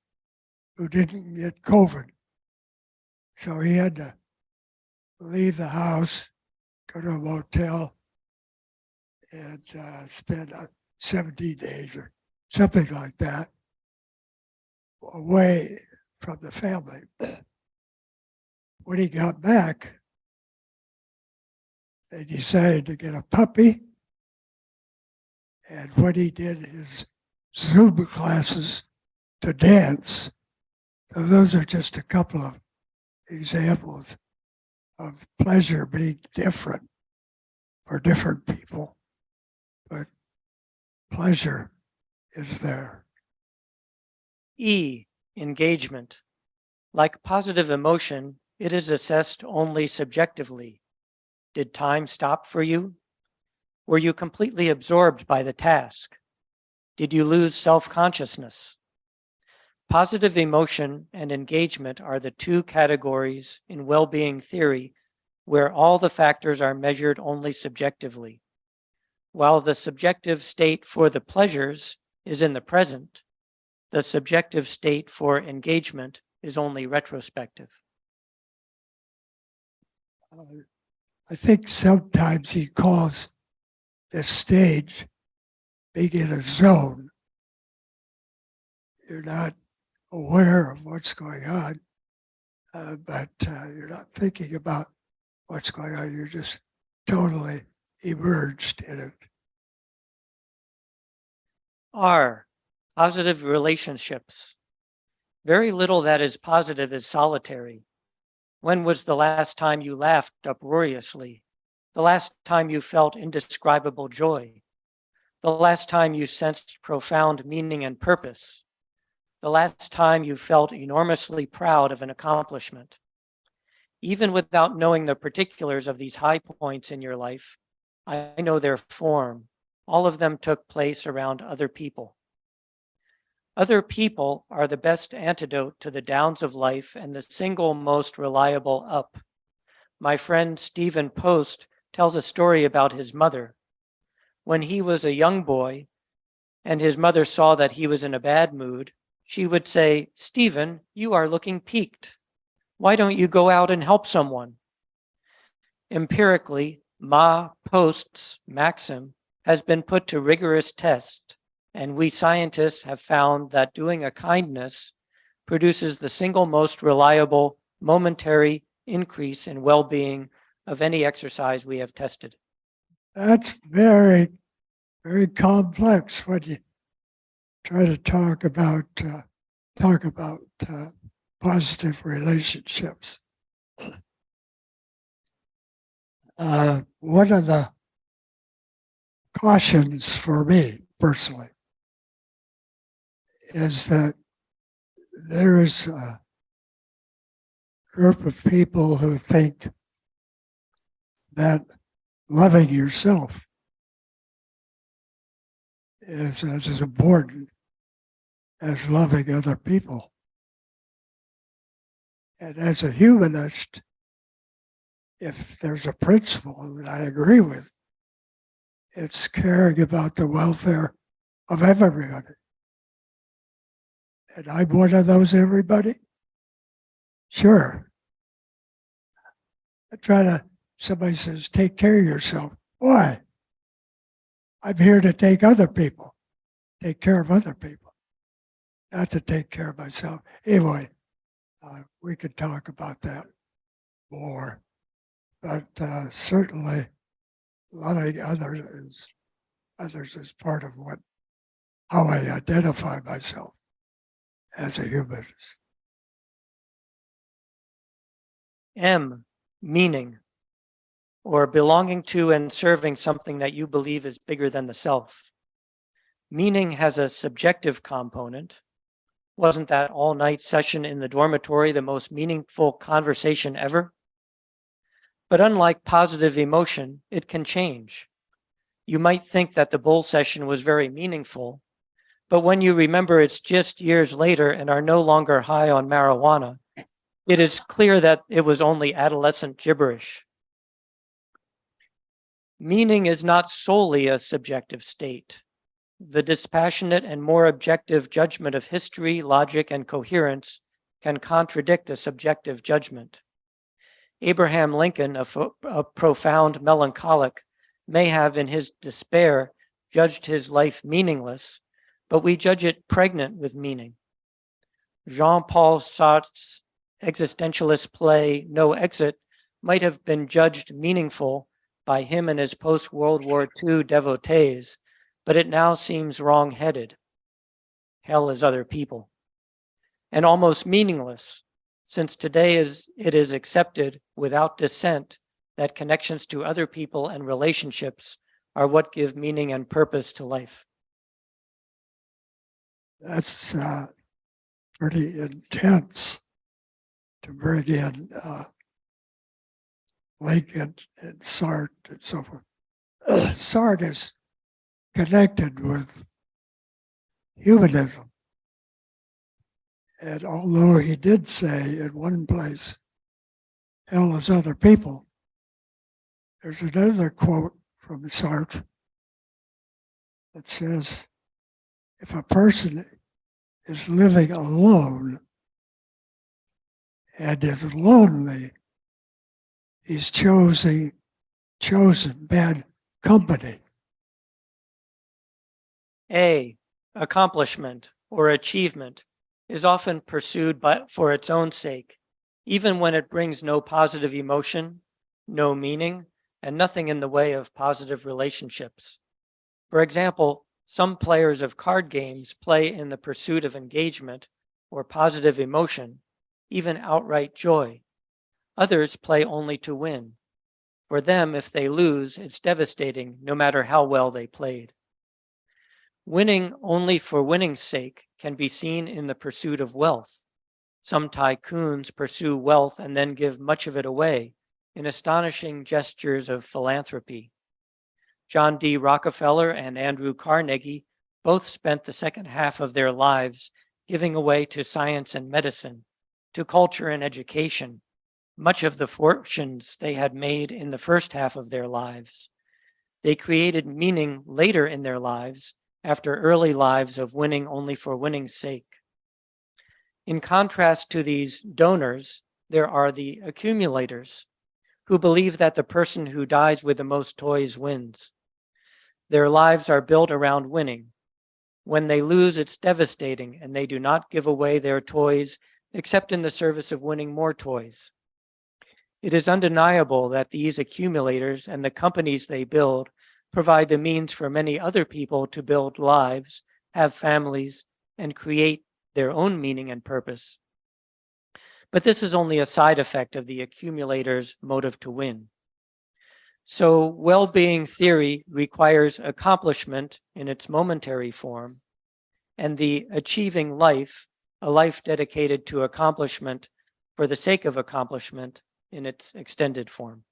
Speaker 9: who didn't get COVID. So he had to leave the house, go to a motel, and spend 17 days or something like that away from the family. when he got back, they decided to get a puppy. And when he did his Zumba classes to dance, so those are just a couple of examples of pleasure being different for different people. But pleasure is there.
Speaker 10: E, engagement. Like positive emotion, it is assessed only subjectively. Did time stop for you? Were you completely absorbed by the task? Did you lose self-consciousness? Positive emotion and engagement are the two categories in well-being theory where all the factors are measured only subjectively. While the subjective state for the pleasures is in the present, the subjective state for engagement is only retrospective.
Speaker 9: I think sometimes he calls this stage being in a zone. You're not aware of what's going on, but you're not thinking about what's going on. You're just totally immersed in it.
Speaker 10: R, positive relationships. Very little that is positive is solitary. When was the last time you laughed uproariously? The last time you felt indescribable joy? The last time you sensed profound meaning and purpose? The last time you felt enormously proud of an accomplishment? Even without knowing the particulars of these high points in your life, I know their form. All of them took place around other people. Other people are the best antidote to the downs of life and the single most reliable up. My friend Stephen Post tells a story about his mother. When he was a young boy and his mother saw that he was in a bad mood, she would say, "Stephen, you are looking peaked. Why don't you go out and help someone?" Empirically, Ma Post's maxim has been put to rigorous test, and we scientists have found that doing a kindness produces the single most reliable momentary increase in well-being of any exercise we have tested.
Speaker 9: That's very, very complex when you try to talk about positive relationships. One of the cautions for me personally is that there is a group of people who think that loving yourself is as important as loving other people. And as a humanist, if there's a principle that I agree with, it's caring about the welfare of everybody. And I'm one of those everybody? Sure. Somebody says, take care of yourself. Why? I'm here to take care of other people, not to take care of myself. Anyway, we could talk about that more, but certainly loving others is part of how I identify myself as a humanist.
Speaker 10: M, meaning, or belonging to and serving something that you believe is bigger than the self. Meaning has a subjective component. Wasn't that all-night session in the dormitory the most meaningful conversation ever? But unlike positive emotion, it can change. You might think that the bull session was very meaningful, but when you remember it's just years later and are no longer high on marijuana, it is clear that it was only adolescent gibberish. Meaning is not solely a subjective state. The dispassionate and more objective judgment of history, logic, and coherence can contradict a subjective judgment. Abraham Lincoln, a profound melancholic, may have in his despair judged his life meaningless, but we judge it pregnant with meaning. Jean-Paul Sartre's existentialist play No Exit might have been judged meaningful by him and his post-World War II devotees, but it now seems wrong-headed. Hell is other people. And almost meaningless, since today it is accepted without dissent that connections to other people and relationships are what give meaning and purpose to life.
Speaker 9: That's pretty intense to bring in Lincoln and Sartre and so forth. Sartre is connected with humanism. And although he did say in one place, hell is other people, there's another quote from Sartre that says, if a person is living alone and is lonely, he's chosen bad company.
Speaker 10: Accomplishment or achievement is often pursued for its own sake, even when it brings no positive emotion, no meaning, and nothing in the way of positive relationships. For example, some players of card games play in the pursuit of engagement or positive emotion, even outright joy. Others play only to win. For them, if they lose, it's devastating, no matter how well they played. Winning only for winning's sake can be seen in the pursuit of wealth. Some tycoons pursue wealth and then give much of it away in astonishing gestures of philanthropy. John D. Rockefeller and Andrew Carnegie both spent the second half of their lives giving away to science and medicine, to culture and education, much of the fortunes they had made in the first half of their lives. They created meaning later in their lives, after early lives of winning only for winning's sake. In contrast to these donors, there are the accumulators, who believe that the person who dies with the most toys wins. Their lives are built around winning. When they lose, it's devastating, and they do not give away their toys except in the service of winning more toys. It is undeniable that these accumulators and the companies they build provide the means for many other people to build lives, have families, and create their own meaning and purpose. But this is only a side effect of the accumulator's motive to win. So well-being theory requires accomplishment in its momentary form, and the achieving life, a life dedicated to accomplishment for the sake of accomplishment, in its extended form.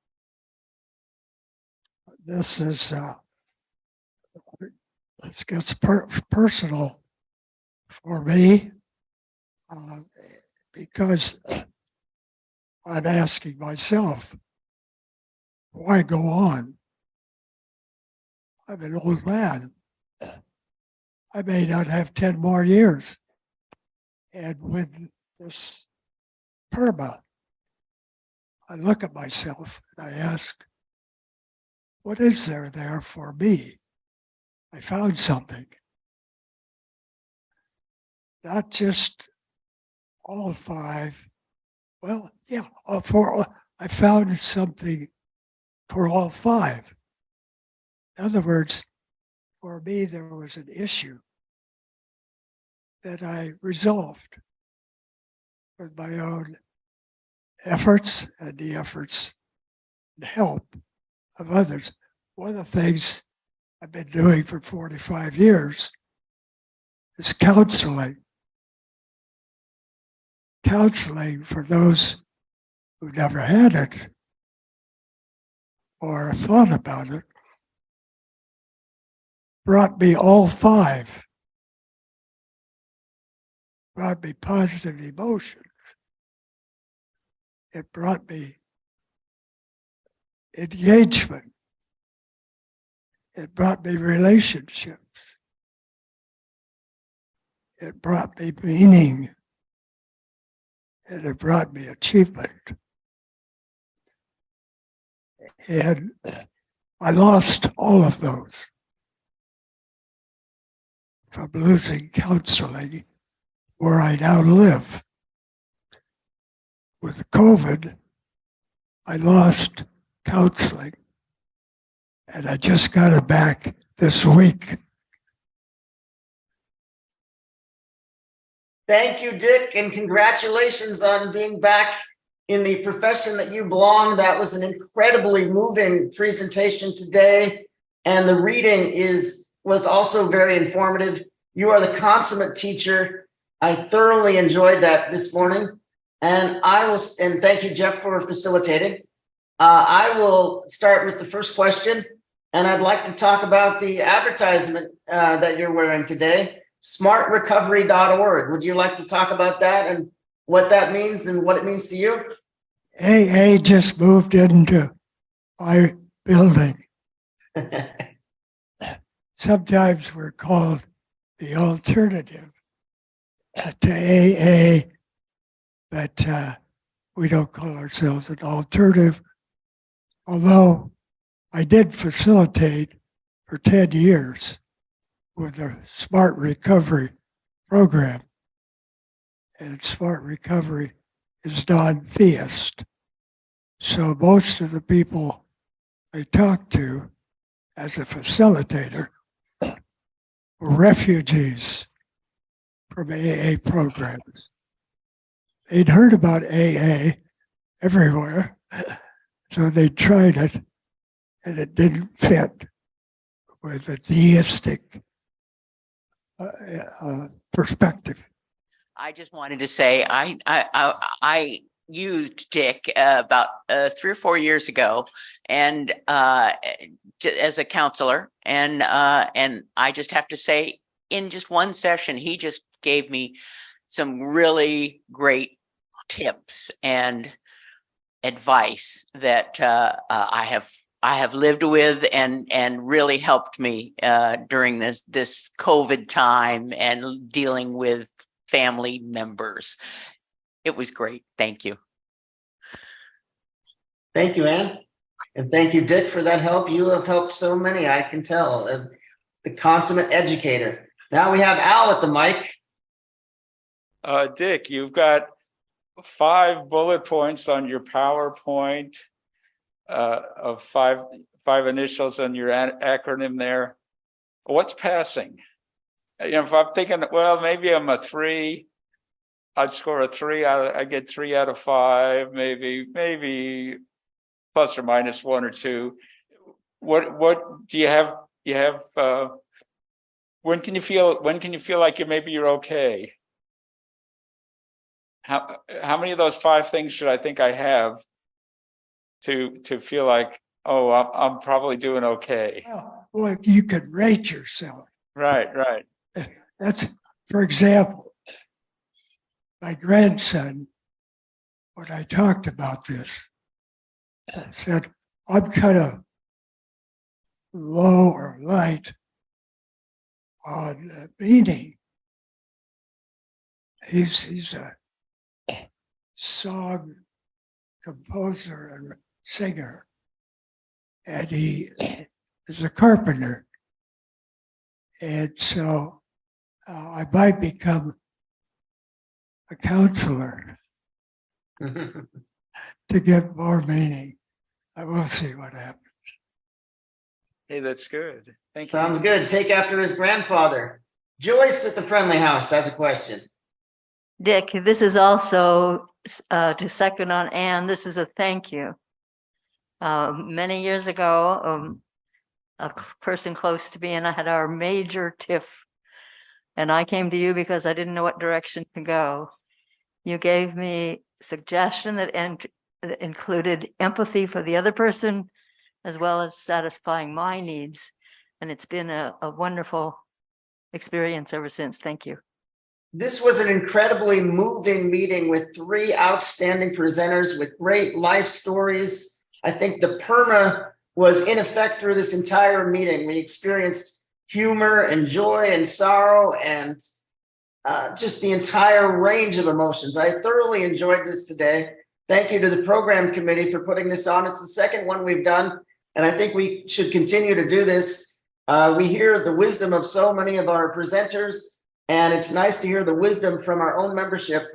Speaker 9: This is, this gets personal for me because I'm asking myself, why go on? I'm an old man. I may not have 10 more years. And with this PERMA, I look at myself and I ask, what is there for me? I found something. Not just all five. Well, yeah, I found something for all five. In other words, for me, there was an issue that I resolved with my own efforts and the efforts and help of others. One of the things I've been doing for 45 years is counseling. Counseling for those who never had it or thought about it brought me all five. Brought me positive emotions. It brought me engagement. It brought me relationships. It brought me meaning. And it brought me achievement. And I lost all of those from losing counseling where I now live. with COVID, I lost counseling. And I just got it back this week.
Speaker 1: Thank you, Dick, and congratulations on being back in the profession that you belong. That was an incredibly moving presentation today. And the reading was also very informative. You are the consummate teacher. I thoroughly enjoyed that this morning. And thank you, Jeff, for facilitating. I will start with the first question, and I'd like to talk about the advertisement that you're wearing today, smartrecovery.org. Would you like to talk about that and what that means and what it means to you?
Speaker 9: AA just moved into my building. Sometimes we're called the alternative to AA, but we don't call ourselves an alternative. Although I did facilitate for 10 years with the Smart Recovery program. And Smart Recovery is non-theist. So most of the people I talked to as a facilitator were refugees from AA programs. They'd heard about AA everywhere, so they tried it, and it didn't fit with a theistic perspective.
Speaker 11: I just wanted to say I used Dick about 3 or 4 years ago, and as a counselor, and I just have to say, in just one session, he just gave me some really great tips and advice that I have lived with and really helped me during this COVID time and dealing with family members. It was great. Thank you.
Speaker 1: Thank you, Ann. And thank you, Dick, for that help. You have helped so many, I can tell. The consummate educator. Now we have Al at the mic.
Speaker 6: Dick, you've got 5 bullet points on your PowerPoint of five initials on your acronym there. What's passing? If I'm thinking, well, maybe I'm a 3, I'd score a 3 I get 3 out of 5, maybe plus or minus 1 or 2. What do you have? When can you feel like you're okay? How many of those 5 things should I think I have to feel like, oh, I'm probably doing okay?
Speaker 9: Well, you could rate yourself.
Speaker 6: Right.
Speaker 9: That's, for example, my grandson, when I talked about this, said, I'm kind of low or light on meaning. He's a song composer and singer, and he is a carpenter. And so I might become a counselor to get more meaning. I will see what happens.
Speaker 6: Hey, that's good. Thank you.
Speaker 1: Sounds good. Take after his grandfather. Joyce at the Friendly House has a question.
Speaker 8: Dick, this is also to second on Ann. This is a thank you. Many years ago, a person close to me and I had our major tiff, and I came to you because I didn't know what direction to go. You gave me suggestion that included empathy for the other person, as well as satisfying my needs. And it's been a wonderful experience ever since. Thank you.
Speaker 1: This was an incredibly moving meeting with 3 outstanding presenters with great life stories. I think the PERMA was in effect through this entire meeting. We experienced humor and joy and sorrow and just the entire range of emotions. I thoroughly enjoyed this today. Thank you to the program committee for putting this on. It's the second one we've done, and I think we should continue to do this. We hear the wisdom of so many of our presenters, and it's nice to hear the wisdom from our own membership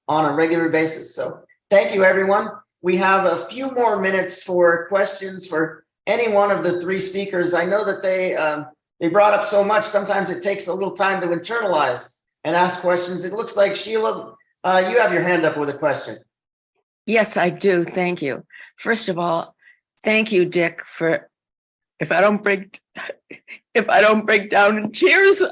Speaker 1: on a regular basis. So Thank you, everyone. We have a few more minutes for questions for any one of the three speakers. I know that they brought up so much. Sometimes it takes a little time to internalize and ask questions. It looks like Sheila, you have your hand up with a question.
Speaker 2: Yes, I do. Thank you. First of all, thank you, Dick, for if I don't break down in tears,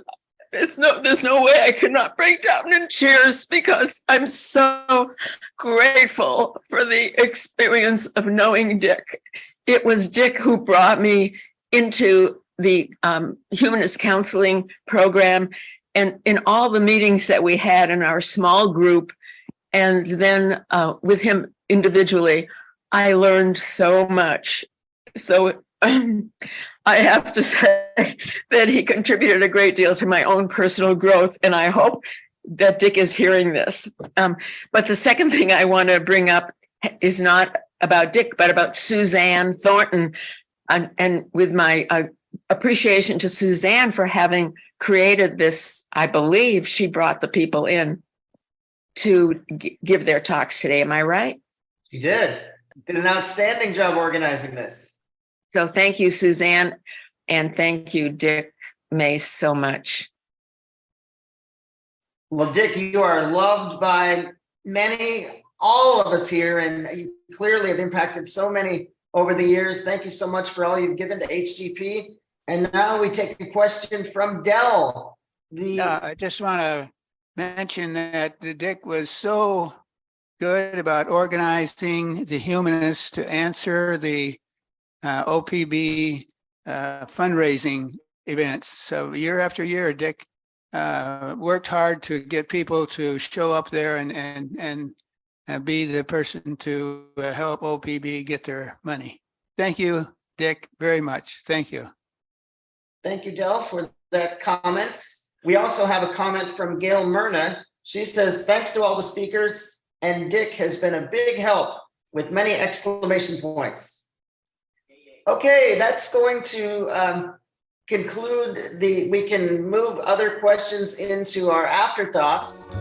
Speaker 2: there's no way I cannot break down in tears because I'm so grateful for the experience of knowing Dick. It was Dick who brought me into the humanist counseling program and in all the meetings that we had in our small group. And then with him individually, I learned so much. So I have to say that he contributed a great deal to my own personal growth. And I hope that Dick is hearing this. But the second thing I want to bring up is not about Dick, but about Suzanne Thornton. And with my appreciation to Suzanne for having created this, I believe she brought the people in to give their talks today. Am I right?
Speaker 1: You did an outstanding job organizing this.
Speaker 2: So thank you, Suzanne. And thank you, Dick Mase, so much.
Speaker 1: Well, Dick, you are loved by many, all of us here, and you clearly have impacted so many over the years. Thank you so much for all you've given to HGP. And now we take a question from Dell.
Speaker 12: I just want to mention that Dick was so good about organizing the humanists to answer the OPB fundraising events. So year after year, Dick worked hard to get people to show up there and be the person to help OPB get their money. Thank you, Dick, very much. Thank you.
Speaker 1: Thank you, Del, for that comment. We also have a comment from Gail Myrna. She says, thanks to all the speakers, and Dick has been a big help with many exclamation points. Okay, that's going to conclude we can move other questions into our afterthoughts.